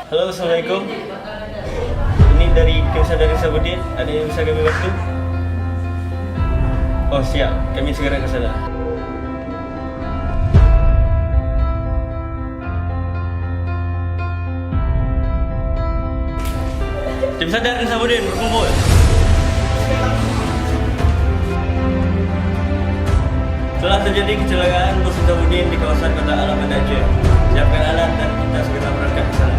Halo, Assalamualaikum. Ini dari tim Sadari Sabudin. Ada yang bisa kami bantu? Oh siap, kami segera ke sana. Tim Sadari Sabudin berkumpul. Telah terjadi kecelakaan bus Sabudin di kawasan Kota Alamat Aceh. Siapkan alat dan kita segera berangkat ke sana.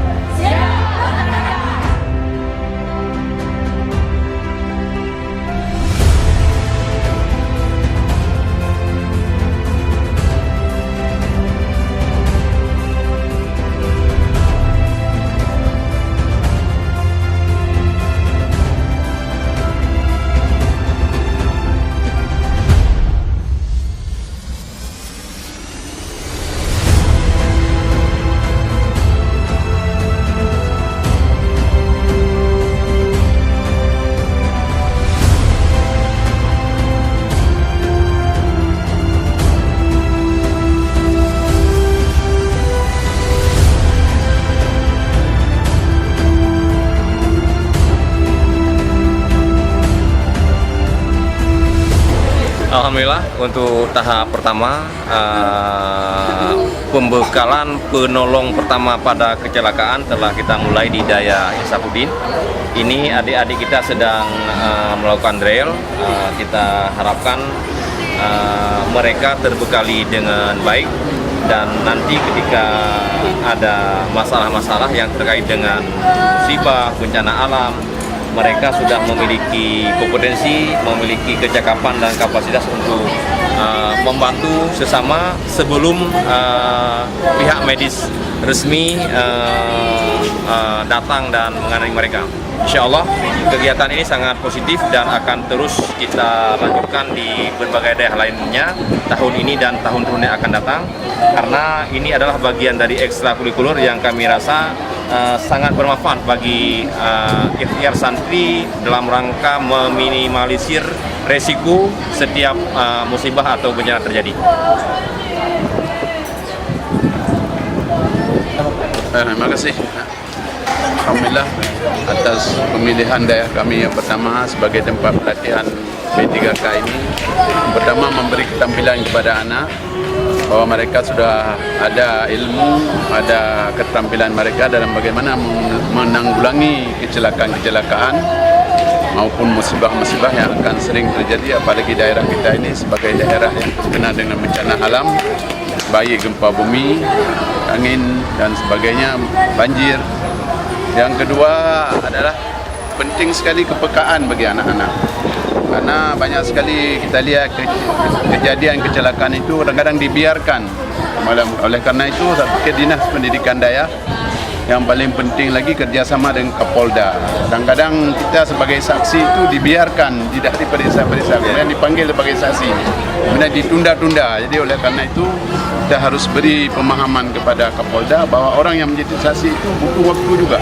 Alhamdulillah untuk tahap pertama pembekalan penolong pertama pada kecelakaan telah kita mulai di Daya Insafudin. Ini adik-adik kita sedang melakukan drill. Kita harapkan mereka terbekali dengan baik dan nanti ketika ada masalah-masalah yang terkait dengan musibah, bencana alam, mereka sudah memiliki kompetensi, memiliki kecakapan dan kapasitas untuk membantu sesama sebelum pihak medis resmi datang dan menangani mereka. Insya Allah kegiatan ini sangat positif dan akan terus kita lanjutkan di berbagai daerah lainnya tahun ini dan tahun-tahun yang akan datang, karena ini adalah bagian dari ekstrakurikuler yang kami rasa sangat bermanfaat bagi ikhtiar santri dalam rangka meminimalisir resiko setiap musibah atau bencana terjadi. Terima kasih Alhamdulillah atas pemilihan daerah kami yang pertama sebagai tempat pelatihan P3K ini. Pertama, memberi keterampilan kepada anak bahwa mereka sudah ada ilmu, ada keterampilan mereka dalam bagaimana menanggulangi kecelakaan-kecelakaan maupun musibah-musibah yang akan sering terjadi, apalagi daerah kita ini sebagai daerah yang terkena dengan bencana alam, baik gempa bumi, angin dan sebagainya, banjir. Yang kedua adalah penting sekali kepekaan bagi anak-anak, karena banyak sekali kita lihat kejadian kecelakaan itu kadang-kadang dibiarkan. Oleh karena itu, Dinas Pendidikan Daya yang paling penting lagi kerjasama dengan Kapolda. Kadang-kadang kita sebagai saksi itu dibiarkan, tidak diperiksa-periksa, kemudian dipanggil sebagai saksi, kemudian ditunda-tunda. Jadi oleh karena itu kita harus beri pemahaman kepada Kapolda bahwa orang yang menjadi saksi itu butuh waktu juga.